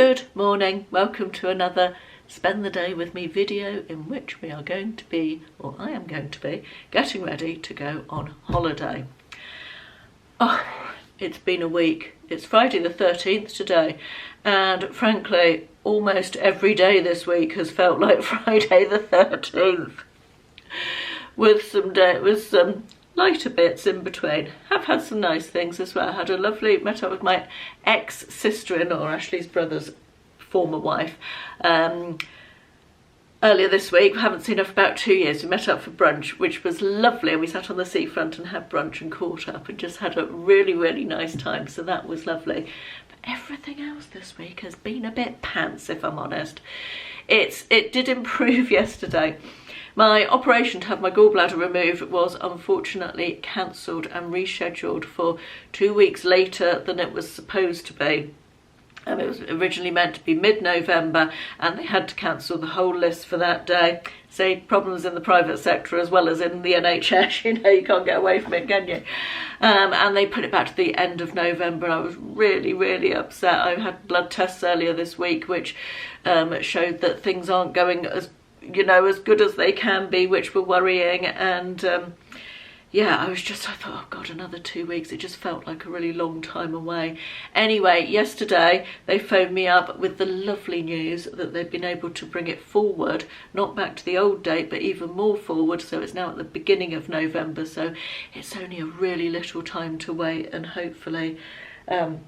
Good morning, welcome to another Spend the Day With Me video in which we are going to be, or I am going to be, getting ready to go on holiday. Oh, it's been a week. It's Friday the 13th today, and frankly, almost every day this week has felt like Friday the 13th. With some lighter bits in between. I've had some nice things as well. I had a lovely, met up with my ex-sister-in-law, Ashley's brother's former wife, earlier this week. We haven't seen her for about 2 years. We met up for brunch, which was lovely. We sat on the seafront and had brunch and caught up and just had a really, really nice time. So that was lovely. But everything else this week has been a bit pants, if I'm honest. It did improve yesterday. My operation to have my gallbladder removed was unfortunately cancelled and rescheduled for 2 weeks later than it was supposed to be. It was originally meant to be mid-November and they had to cancel the whole list for that day. So problems in the private sector as well as in the NHS, you know, you can't get away from it, can you? And they put it back to the end of November. I was really, really upset. I had blood tests earlier this week which showed that things aren't going as good as they can be, which were worrying. And yeah, I thought, oh God, another 2 weeks. It just felt like a really long time away. Anyway, yesterday they phoned me up with the lovely news that they've been able to bring it forward, not back to the old date, but even more forward. So it's now at the beginning of November. So it's only a really little time to wait, and hopefully, that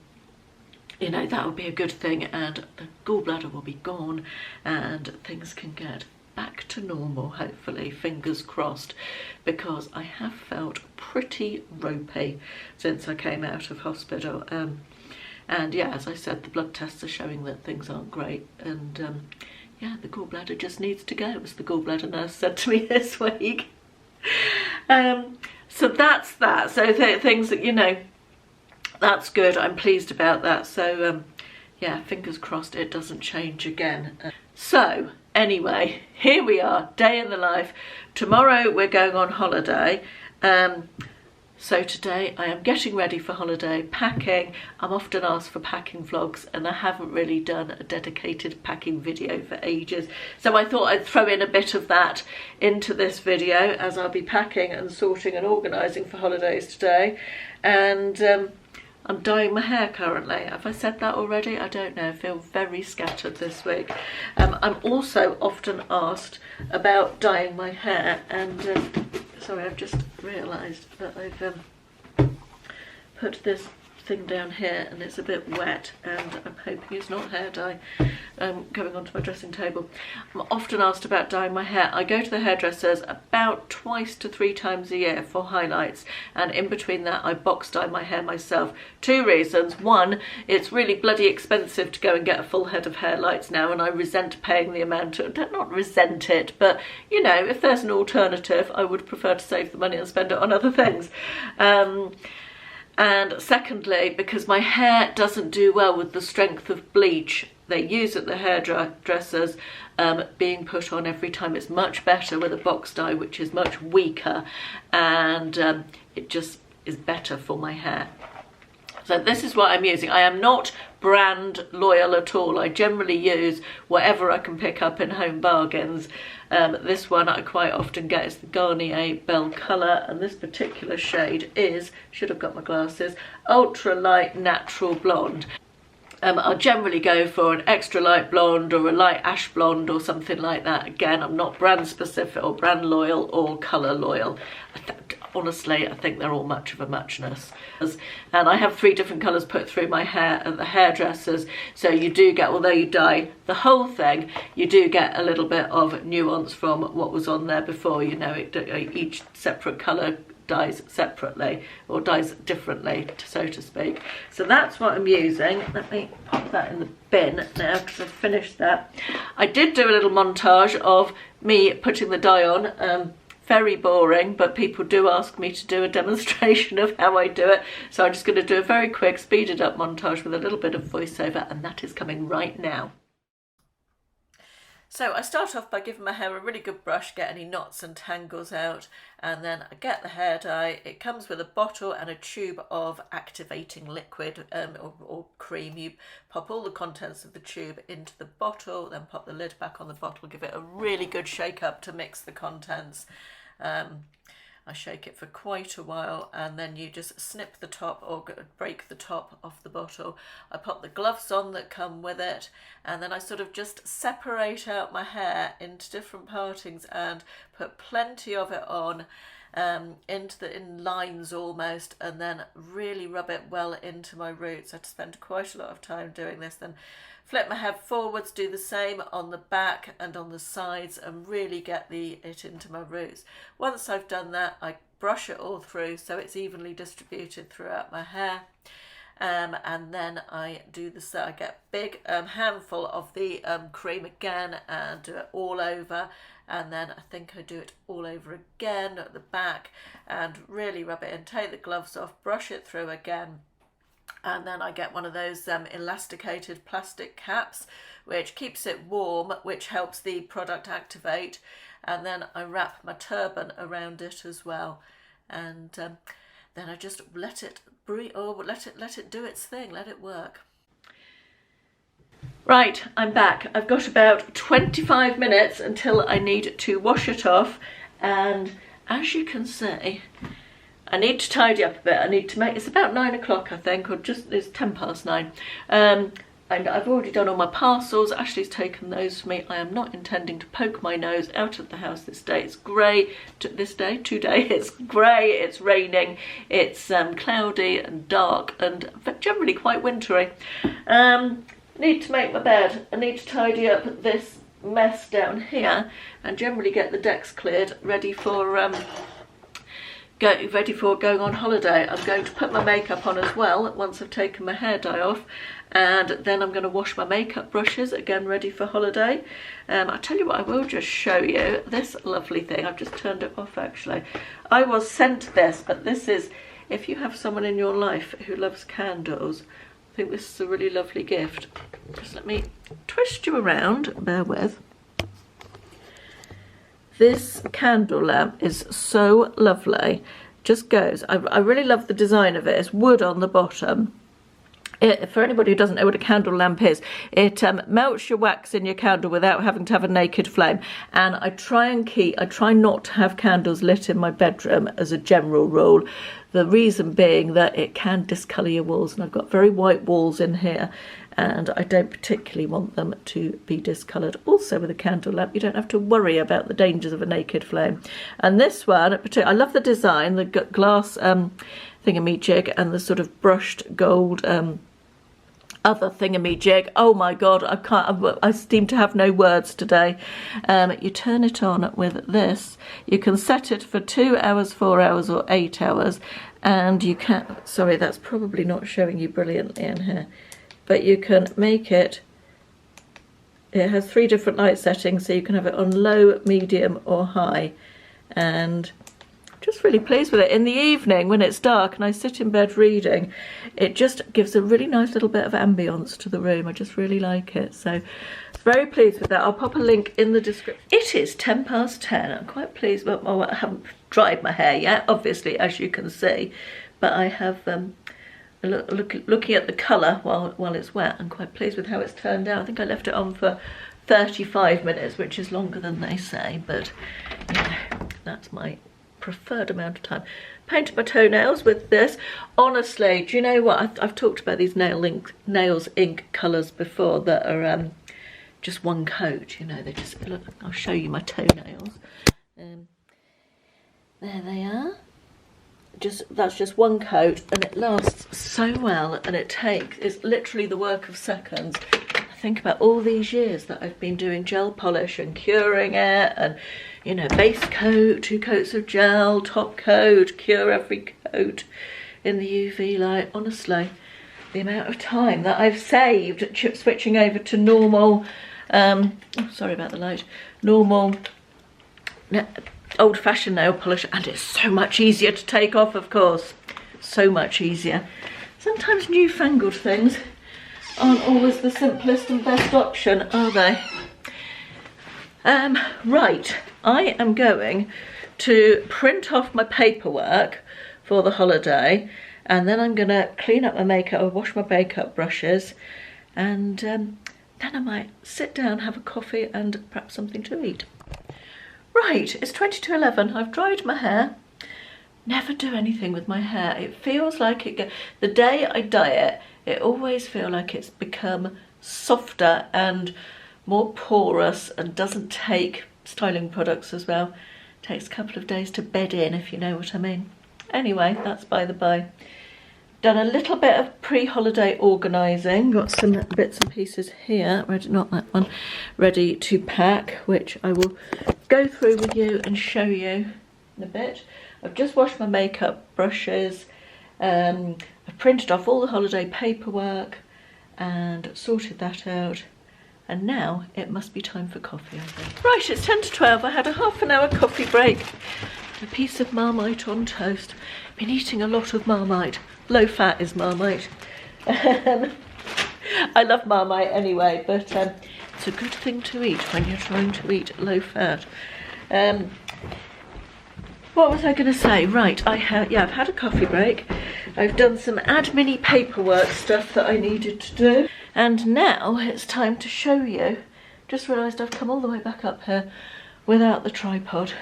will be a good thing, and the gallbladder will be gone and things can get back to normal, hopefully, fingers crossed, because I have felt pretty ropey since I came out of hospital. And yeah, as I said, the blood tests are showing that things aren't great, and yeah, the gallbladder just needs to go, as the gallbladder nurse said to me this week. So that's that. So things that, that's good. I'm pleased about that. So yeah, fingers crossed it doesn't change again. So anyway, here we are, day in the life. Tomorrow we're going on holiday. So today I am getting ready for holiday, packing. I'm often asked for packing vlogs and I haven't really done a dedicated packing video for ages. So I thought I'd throw in a bit of that into this video as I'll be packing and sorting and organising for holidays today. And I'm dyeing my hair currently. Have I said that already? I don't know. I feel very scattered this week. I'm also often asked about dyeing my hair, and sorry, I've just realised that I've put this thing down here and it's a bit wet, and I'm hoping it's not hair dye going onto my dressing table. I'm often asked about dyeing my hair. I go to the hairdressers about 2 to 3 times a year for highlights, and in between that I box dye my hair myself. 2 reasons. One, it's really bloody expensive to go and get a full head of hairlights now, and I resent paying the amount of, not resent it, but if there's an alternative, I would prefer to save the money and spend it on other things. And secondly, because my hair doesn't do well with the strength of bleach they use at the hairdressers being put on every time. It's much better with a box dye, which is much weaker, and it just is better for my hair. So this is what I'm using. I am not brand loyal at all. I generally use whatever I can pick up in Home Bargains. This one I quite often get is the Garnier Belle Colour, and this particular shade is, should have got my glasses, Ultra Light Natural Blonde. I'll generally go for an extra light blonde or a light ash blonde or something like that. Again, I'm not brand specific or brand loyal or colour loyal. Honestly, I think they're all much of a muchness. And I have 3 different colours put through my hair at the hairdressers, so you do get, although you dye the whole thing, you do get a little bit of nuance from what was on there before. Each separate colour dyes separately, or dyes differently, so to speak. So that's what I'm using. Let me pop that in the bin now because I've finished that. I did do a little montage of me putting the dye on. Very boring, but people do ask me to do a demonstration of how I do it, so I'm just going to do a very quick speeded up montage with a little bit of voiceover, and that is coming right now. So I start off by giving my hair a really good brush, get any knots and tangles out, and then I get the hair dye. It comes with a bottle and a tube of activating liquid or cream. You pop all the contents of the tube into the bottle, then pop the lid back on the bottle, give it a really good shake up to mix the contents. I shake it for quite a while, and then you just snip the top or break the top off the bottle. I pop the gloves on that come with it, and then I sort of just separate out my hair into different partings and put plenty of it on in lines almost, and then really rub it well into my roots. I had to spend quite a lot of time doing this. Then flip my hair forwards, do the same on the back and on the sides, and really get it into my roots. Once I've done that, I brush it all through so it's evenly distributed throughout my hair. And then I do I get a big handful of the cream again and do it all over, and then I think I do it all over again at the back and really rub it in, take the gloves off, brush it through again. And then I get one of those elasticated plastic caps which keeps it warm, which helps the product activate, and then I wrap my turban around it as well, and then I just let it breathe, or let it do its thing, let it work. Right, I'm back. I've got about 25 minutes until I need to wash it off, and as you can see, I need to tidy up a bit. I need to it's about 9 o'clock I think, or it's 10 past 9. And I've already done all my parcels. Ashley's taken those for me. I am not intending to poke my nose out of the house this day. It's grey. Today it's grey, it's raining, it's cloudy and dark and generally quite wintry. Need to make my bed. I need to tidy up this mess down here and generally get the decks cleared, ready for going on holiday. I'm going to put my makeup on as well once I've taken my hair dye off, and then I'm going to wash my makeup brushes, again ready for holiday. I'll tell you what, I will just show you this lovely thing. I've just turned it off actually. I was sent this, but this is, if you have someone in your life who loves candles, I think this is a really lovely gift. Just let me twist you around, bear with. This candle lamp is so lovely, just goes. I really love the design of it. It's wood on the bottom. For anybody who doesn't know what a candle lamp is, it melts your wax in your candle without having to have a naked flame. And I try not to have candles lit in my bedroom as a general rule. The reason being that it can discolour your walls, and I've got very white walls in here, and I don't particularly want them to be discoloured. Also with a candle lamp, you don't have to worry about the dangers of a naked flame. And this one, I love the design, the glass thingamajig and the sort of brushed gold other thingamajig. Oh my god, I seem to have no words today. You turn it on with this. You can set it for 2 hours, 4 hours or 8 hours, and you can, sorry, that's probably not showing you brilliantly in here, but you can make it, it has 3 different light settings, so you can have it on low, medium or high, and just really pleased with it. In the evening when it's dark and I sit in bed reading, it just gives a really nice little bit of ambience to the room. I just really like it, so very pleased with that. I'll pop a link in the description. It is 10 past 10. I'm quite pleased. Well, I haven't dried my hair yet, obviously, as you can see, but I have looking at the colour while it's wet. I'm quite pleased with how it's turned out. I think I left it on for 35 minutes, which is longer than they say, but you know, that's my preferred amount of time. Painted my toenails with this. Honestly, do you know what? I've talked about these nails ink colours before that are just one coat. You know, they just look. I'll show you my toenails. There they are. That's just one coat, and it lasts so well, and it's literally the work of seconds. Think about all these years that I've been doing gel polish and curing it, and you know, base coat, 2 coats of gel, top coat, cure every coat in the UV light. Honestly, the amount of time that I've saved switching over to normal, oh, sorry about the light, normal old-fashioned nail polish, and it's so much easier to take off, of course, so much easier. Sometimes newfangled things aren't always the simplest and best option, are they? Right, I am going to print off my paperwork for the holiday, and then I'm going to clean up my makeup, or wash my makeup brushes, and then I might sit down, have a coffee and perhaps something to eat. Right, it's 22:11. I've dried my hair. Never do anything with my hair. It feels like the day I dye it, it always feels like it's become softer and more porous and doesn't take styling products as well. It takes a couple of days to bed in, if you know what I mean. Anyway, that's by the by. Done a little bit of pre-holiday organising. Got some bits and pieces here, ready, not that one, ready to pack, which I will go through with you and show you in a bit. I've just washed my makeup brushes. I've printed off all the holiday paperwork and sorted that out. And now it must be time for coffee, I think. Right, it's 10 to 12. I had a half-an-hour coffee break. A piece of Marmite on toast. Been eating a lot of Marmite. Low fat is Marmite. I love Marmite anyway, but it's a good thing to eat when you're trying to eat low fat. What was I going to say? Right, I've had a coffee break. I've done some admin-y paperwork stuff that I needed to do. And now it's time to show you. Just realised I've come all the way back up here without the tripod.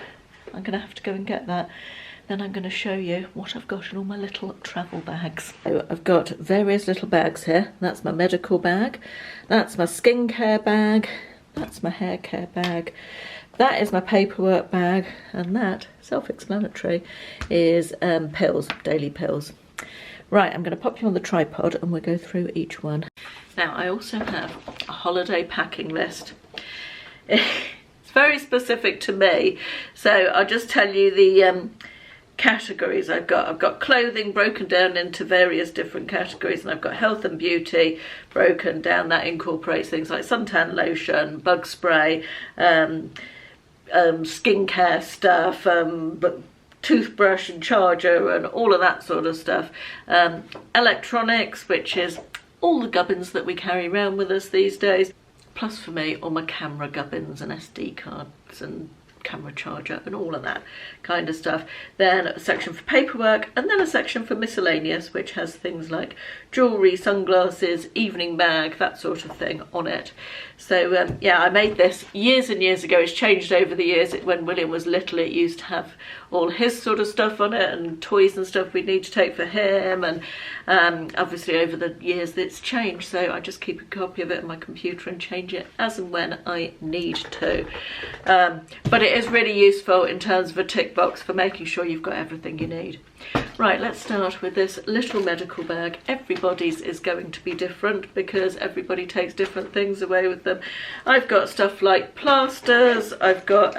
I'm going to have to go and get that. Then I'm going to show you what I've got in all my little travel bags. So I've got various little bags here. That's my medical bag. That's my skincare bag. That's my hair care bag. That is my paperwork bag. And that, self-explanatory, is pills, daily pills. Right, I'm going to pop you on the tripod and we'll go through each one. Now, I also have a holiday packing list. It's very specific to me, so I'll just tell you the categories I've got. I've got clothing broken down into various different categories, and I've got health and beauty broken down. That incorporates things like suntan lotion, bug spray, skincare stuff, but toothbrush and charger and all of that sort of stuff. Electronics, which is all the gubbins that we carry around with us these days. Plus for me, all my camera gubbins and SD cards and camera charger and all of that kind of stuff. Then a section for paperwork, and then a section for miscellaneous, which has things like jewellery, sunglasses, evening bag, that sort of thing on it. So yeah, I made this years and years ago. It's changed over the years. When William was little, it used to have all his sort of stuff on it and toys and stuff we'd need to take for him, and obviously over the years it's changed, so I just keep a copy of it on my computer and change it as and when I need to. But it is really useful in terms of a tick box for making sure you've got everything you need. Right, let's start with this little medical bag. Everybody's is going to be different because everybody takes different things away with them. I've got stuff like plasters, I've got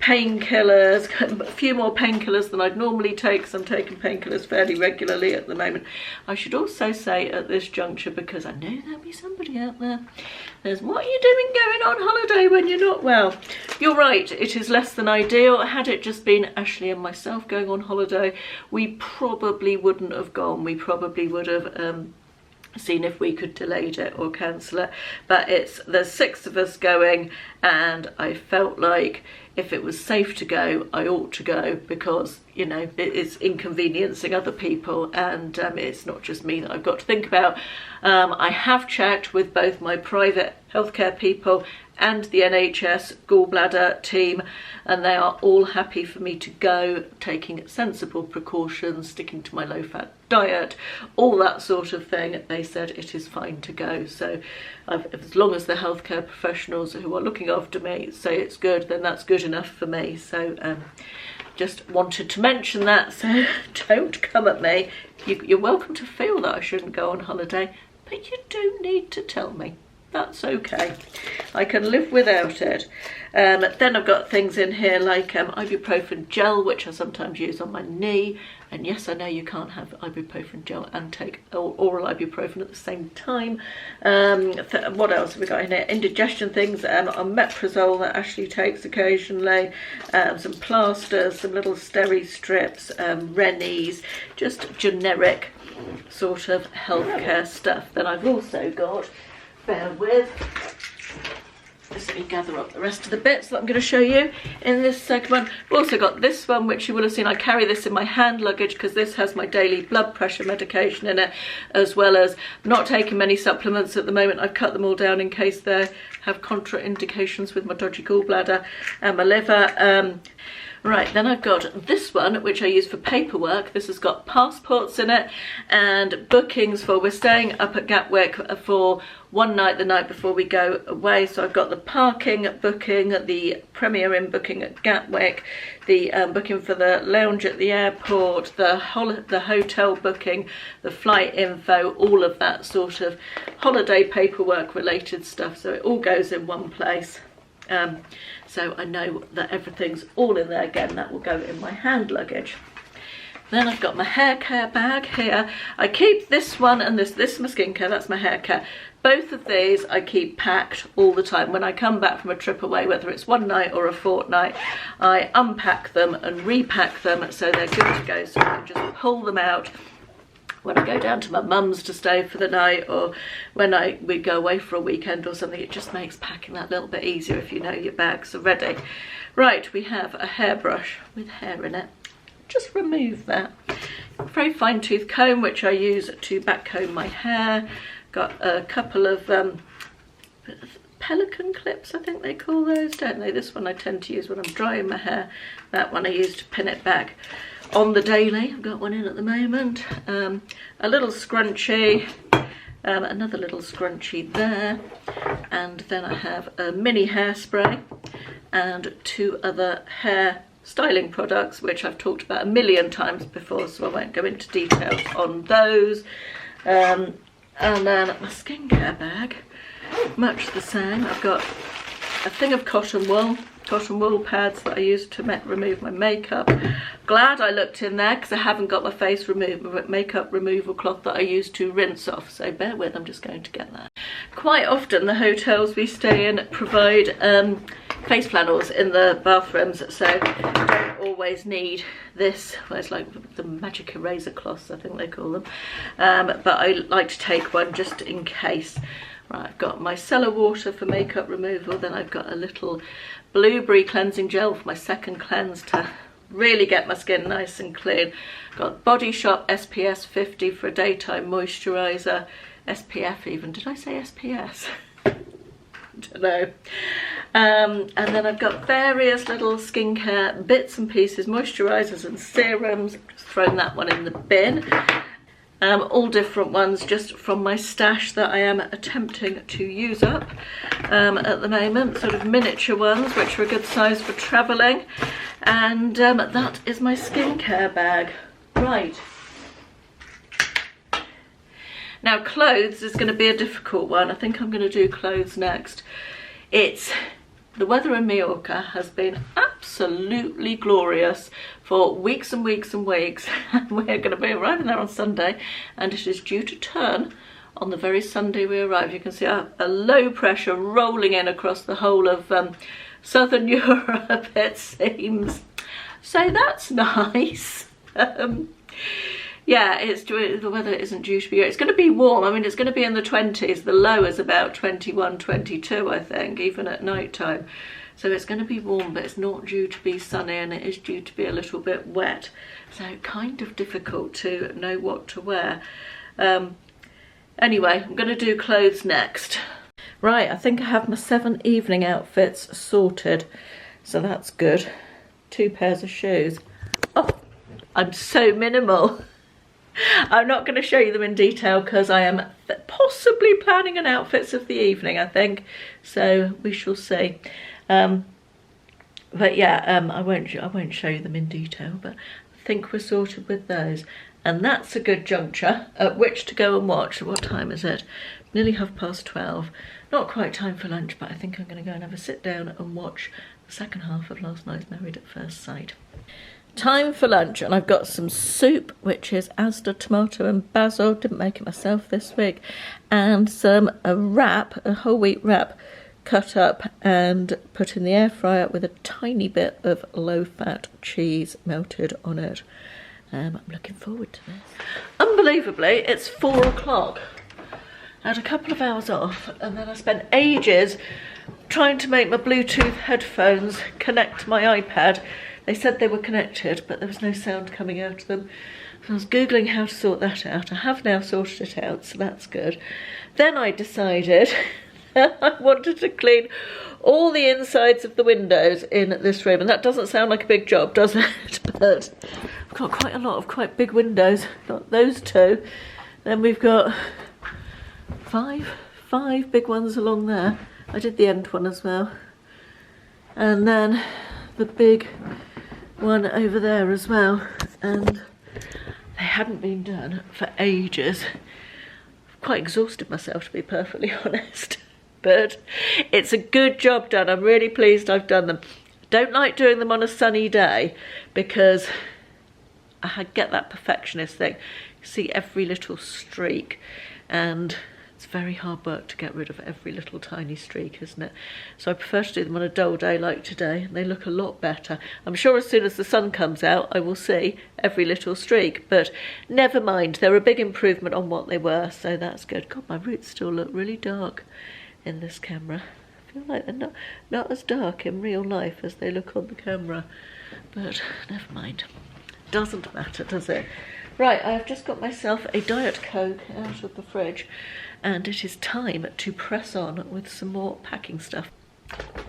painkillers, a few more painkillers than I'd normally take because I'm taking painkillers fairly regularly at the moment. I should also say at this juncture, because I know there'll be somebody out there, there's, what are you doing going on holiday when you're not well? You're right, it is less than ideal. Had it just been Ashley and myself going on holiday, we probably wouldn't have gone. We probably would have seen if we could delay it or cancel it. But there's 6 of us going, and I felt like if it was safe to go, I ought to go, because, you know, it's inconveniencing other people, and it's not just me that I've got to think about. I have checked with both my private healthcare people and the NHS gallbladder team, and they are all happy for me to go, taking sensible precautions, sticking to my low-fat diet, all that sort of thing. They said it is fine to go. So as long as the healthcare professionals who are looking after me say it's good, then that's good enough for me. So just wanted to mention that, so don't come at me. You're welcome to feel that I shouldn't go on holiday, but you do need to tell me. That's okay. I can live without it. Then I've got things in here like ibuprofen gel, which I sometimes use on my knee. And yes, I know you can't have ibuprofen gel and take oral ibuprofen at the same time. What else have we got in here? Indigestion things, omeprazole that Ashley takes occasionally, some plasters, some little steri strips, Rennies, just generic sort of healthcare stuff. Then I've also got, bear with, Just let me gather up the rest of the bits that I'm going to show you in this segment. I've also got this one, which you will have seen. I carry this in my hand luggage because this has my daily blood pressure medication in it, as well as not taking many supplements at the moment. I've cut them all down in case they have contraindications with my dodgy gallbladder and my liver. Right, then I've got this one, which I use for paperwork. This has got passports in it and bookings for, we're staying up at Gatwick for one night, the night before we go away. So I've got the parking booking, the Premier Inn booking at Gatwick, the booking for the lounge at the airport, the hotel booking, the flight info, all of that sort of holiday paperwork related stuff. So it all goes in one place. So I know that everything's all in there. Again, that will go in my hand luggage. Then I've got my hair care bag here. I keep this one and this is my skincare, that's my hair care. Both of these I keep packed all the time. When I come back from a trip away, whether it's one night or a fortnight, I unpack them and repack them so they're good to go. So I can just pull them out when I go down to my mum's to stay for the night, or when we go away for a weekend or something. It just makes packing that little bit easier if you know your bags are ready. Right, we have a hairbrush with hair in it. Just remove that. A very fine tooth comb, which I use to back comb my hair. Got a couple of pelican clips, I think they call those, don't they? This one I tend to use when I'm drying my hair. That one I use to pin it back on the daily. I've got one in at the moment. A little scrunchie, another little scrunchie there, and then I have a mini hairspray and two other hair styling products, which I've talked about a million times before, so I won't go into details on those. And then my skincare bag, much the same. I've got a thing of cotton wool pads that I use to remove my makeup. Glad I looked in there because I haven't got my face makeup removal cloth that I use to rinse off, so bear with, I'm just going to get that. Quite often the hotels we stay in provide face flannels in the bathrooms, so I don't always need this. Well, it's like the magic eraser cloths, I think they call them, but I like to take one just in case. Right, I've got my cellar water for makeup removal, then I've got a little blueberry cleansing gel for my second cleanse to really get my skin nice and clean. Got Body Shop SPS 50 for a daytime moisturiser. SPF even, did I say SPS? I don't know. And then I've got various little skincare bits and pieces, moisturisers and serums. I've just thrown that one in the bin. All different ones just from my stash that I am attempting to use up at the moment, sort of miniature ones which are a good size for travelling, and that is my skincare bag. Right, now clothes is going to be a difficult one. I think I'm going to do clothes next. The weather in Mallorca has been absolutely glorious for weeks and weeks and weeks. We're going to be arriving there on Sunday, and it is due to turn on the very Sunday we arrive. You can see a low pressure rolling in across the whole of southern Europe, it seems. So that's nice. Yeah, the weather isn't due to be. It's going to be warm. I mean, it's going to be in the 20s. The low is about 21, 22, I think, even at night time. So it's going to be warm, but it's not due to be sunny, and it is due to be a little bit wet. So kind of difficult to know what to wear. Anyway, I'm going to do clothes next. Right, I think I have my 7 evening outfits sorted. So that's good. 2 pairs of shoes. Oh, I'm so minimal. I'm not going to show you them in detail because I am possibly planning an outfits of the evening, I think. So we shall see. But yeah, I won't show you them in detail, but I think we're sorted with those. And that's a good juncture at which to go and watch. What time is it? Nearly 12:30. Not quite time for lunch, but I think I'm going to go and have a sit down and watch the second half of last night's Married at First Sight. Time for lunch, and I've got some soup, which is Asda tomato and basil. Didn't make it myself this week. And a whole wheat wrap, cut up and put in the air fryer with a tiny bit of low-fat cheese melted on it. I'm looking forward to this. Unbelievably, it's 4 o'clock. I had a couple of hours off, and then I spent ages trying to make my Bluetooth headphones connect to my iPad. They said they were connected, but there was no sound coming out of them. So I was Googling how to sort that out. I have now sorted it out, so that's good. Then I decided I wanted to clean all the insides of the windows in this room. And that doesn't sound like a big job, does it? But I've got quite a lot of quite big windows. Got those two. Then we've got five big ones along there. I did the end one as well. And then the big one over there as well. And they hadn't been done for ages. I've quite exhausted myself, to be perfectly honest. But it's a good job done. I'm really pleased I've done them. Don't like doing them on a sunny day because I get that perfectionist thing. You see every little streak, and it's very hard work to get rid of every little tiny streak, isn't it? So I prefer to do them on a dull day like today, and they look a lot better. I'm sure as soon as the sun comes out I will see every little streak, but never mind, they're a big improvement on what they were, so that's good. God, my roots still look really dark in this camera. I feel like they're not as dark in real life as they look on the camera, but never mind. Doesn't matter, does it? Right, I've just got myself a Diet Coke out of the fridge, and it is time to press on with some more packing stuff.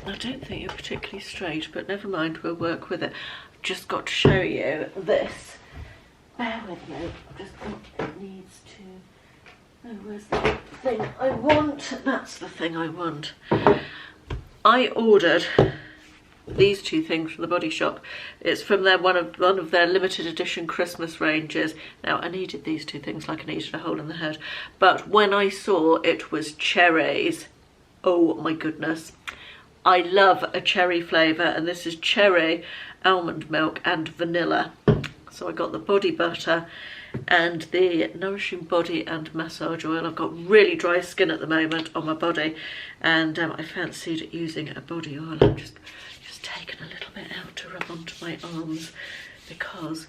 I don't think you're particularly straight, but never mind, we'll work with it. I've just got to show you this. Bear with me. I've just got, it needs to... Oh, where's the thing I want? That's the thing I want. I ordered these two things from the Body Shop. It's from their one of their limited edition Christmas ranges. Now, I needed these two things like I needed a hole in the head, but when I saw it was cherries, oh my goodness. I love a cherry flavour, and this is cherry, almond milk and vanilla. So I got the body butter and the nourishing body and massage oil. I've got really dry skin at the moment on my body, and I fancied using a body oil. I'm just taken a little bit out to rub onto my arms because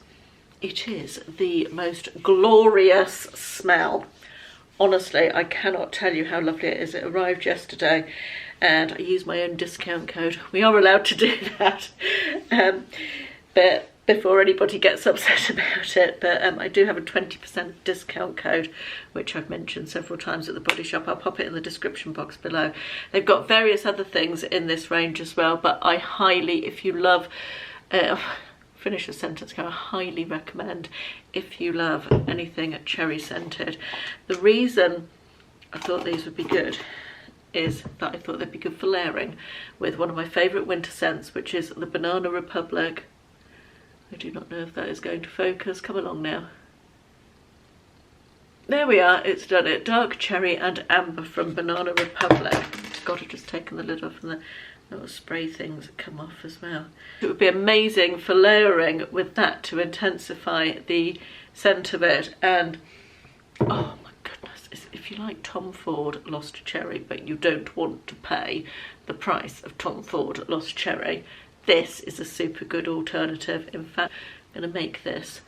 it is the most glorious smell. Honestly, I cannot tell you how lovely it is. It arrived yesterday and I used my own discount code. We are allowed to do that, but before anybody gets upset about it, but I do have a 20% discount code, which I've mentioned several times at the Body Shop. I'll pop it in the description box below. They've got various other things in this range as well, but I highly, if you love, finish a sentence, I highly recommend if you love anything cherry scented. The reason I thought these would be good is that I thought they'd be good for layering with one of my favourite winter scents, which is the Banana Republic. I do not know if that is going to focus. Come along now. There we are, it's done it. Dark cherry and amber from Banana Republic. God, I've just taken the lid off and the little spray things come off as well. It would be amazing for layering with that to intensify the scent of it. And oh my goodness, if you like Tom Ford Lost Cherry but you don't want to pay the price of Tom Ford Lost Cherry, this is a super good alternative. In fact, I'm going to make this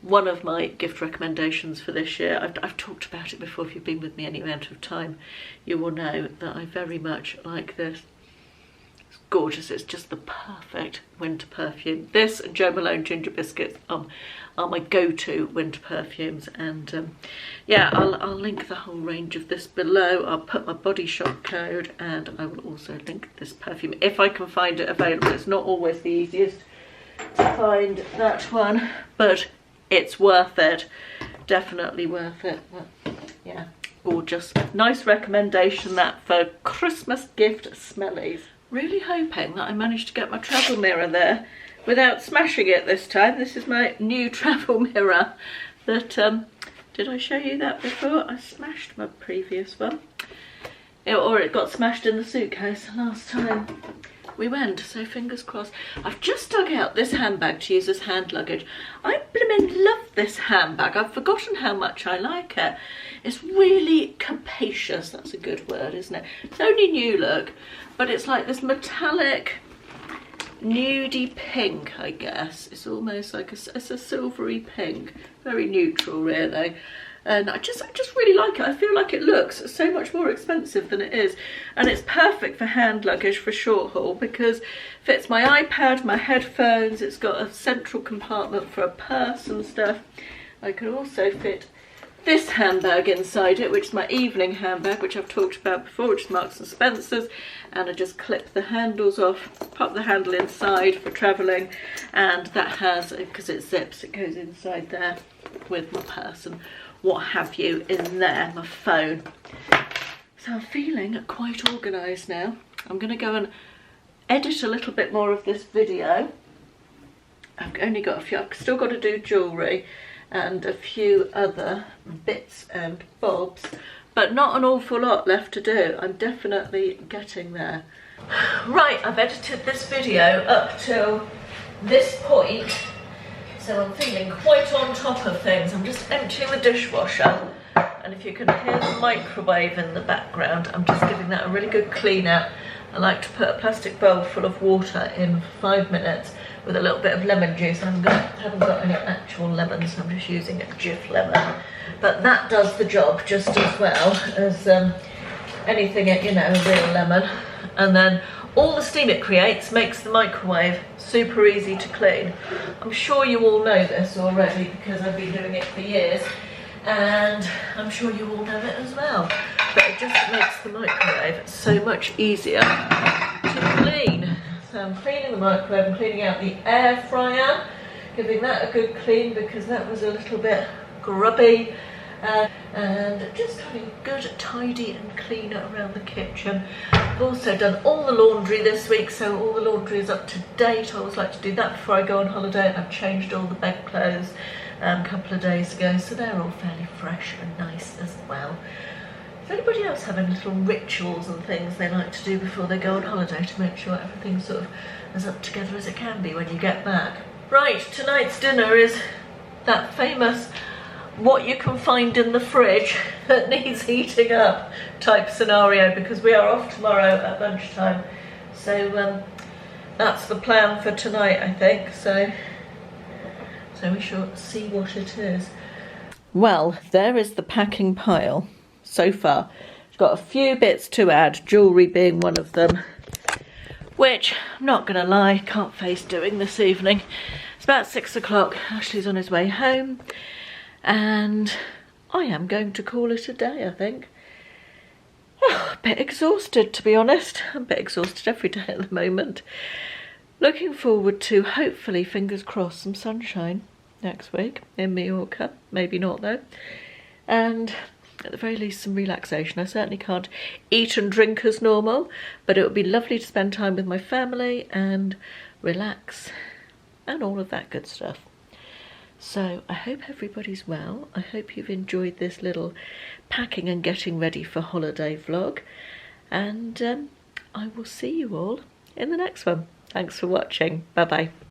one of my gift recommendations for this year. I've talked about it before. If you've been with me any amount of time, you will know that I very much like this. It's gorgeous. It's just the perfect winter perfume. This and Jo Malone Ginger Biscuits are my go-to winter perfumes, and yeah, I'll link the whole range of this below. I'll put my Body Shop code, and I will also link this perfume if I can find it available. It's not always the easiest to find that one, but it's worth it. Definitely worth it. But yeah, gorgeous. Nice recommendation that for Christmas gift smellies. Really hoping that I managed to get my travel mirror there without smashing it this time. This is my new travel mirror that, did I show you that before? I smashed my previous one. Or it got smashed in the suitcase last time we went, so fingers crossed. I've just dug out this handbag to use as hand luggage. I blooming love this handbag. I've forgotten how much I like it. It's really capacious, that's a good word, isn't it? It's only new look, but it's like this metallic nudie pink, I guess. It's almost like it's a silvery pink, very neutral really. and I just really like it. I feel like it looks so much more expensive than it is, and it's perfect for hand luggage for short haul because it fits my iPad, my headphones. It's got a central compartment for a purse and stuff. I can also fit this handbag inside it, which is my evening handbag, which I've talked about before, which is Marks and Spencer's, and I just clip the handles off, pop the handle inside for travelling, and that has, because it zips, it goes inside there with my purse and what have you in there, my phone. So I'm feeling quite organised now. I'm going to go and edit a little bit more of this video. I've only got a few, I've still got to do jewellery and a few other bits and bobs, but not an awful lot left to do. I'm definitely getting there. Right, I've edited this video up to this point, so I'm feeling quite on top of things. I'm just emptying the dishwasher, and if you can hear the microwave in the background, I'm just giving that a really good clean out. I like to put a plastic bowl full of water in for 5 minutes with a little bit of lemon juice. I haven't got any actual lemons, so I'm just using a Jif lemon. But that does the job just as well as anything, you know, a real lemon. And then all the steam it creates makes the microwave super easy to clean. I'm sure you all know this already because I've been doing it for years, and I'm sure you all know it as well. But it just makes the microwave so much easier to clean. So I'm cleaning the microwave, I'm cleaning out the air fryer, giving that a good clean because that was a little bit grubby, and just having good tidy and clean around the kitchen. I've also done all the laundry this week, so all the laundry is up to date. I always like to do that before I go on holiday, and I've changed all the bedclothes a couple of days ago, so they're all fairly fresh and nice as well. Does anybody else have any little rituals and things they like to do before they go on holiday to make sure everything's sort of as up together as it can be when you get back? Right, tonight's dinner is that famous what you can find in the fridge that needs heating up type scenario, because we are off tomorrow at lunchtime. So that's the plan for tonight, I think. So we shall see what it is. Well, there is the packing pile. So far, I've got a few bits to add, jewellery being one of them, which I'm not going to lie, can't face doing this evening. It's about 6 o'clock, Ashley's on his way home, and I am going to call it a day, I think. Oh, a bit exhausted, to be honest. I'm a bit exhausted every day at the moment. Looking forward to, hopefully, fingers crossed, some sunshine next week in Mallorca. Maybe not, though. And at the very least, some relaxation. I certainly can't eat and drink as normal, but it would be lovely to spend time with my family and relax and all of that good stuff. So I hope everybody's well. I hope you've enjoyed this little packing and getting ready for holiday vlog, and I will see you all in the next one. Thanks for watching. Bye bye.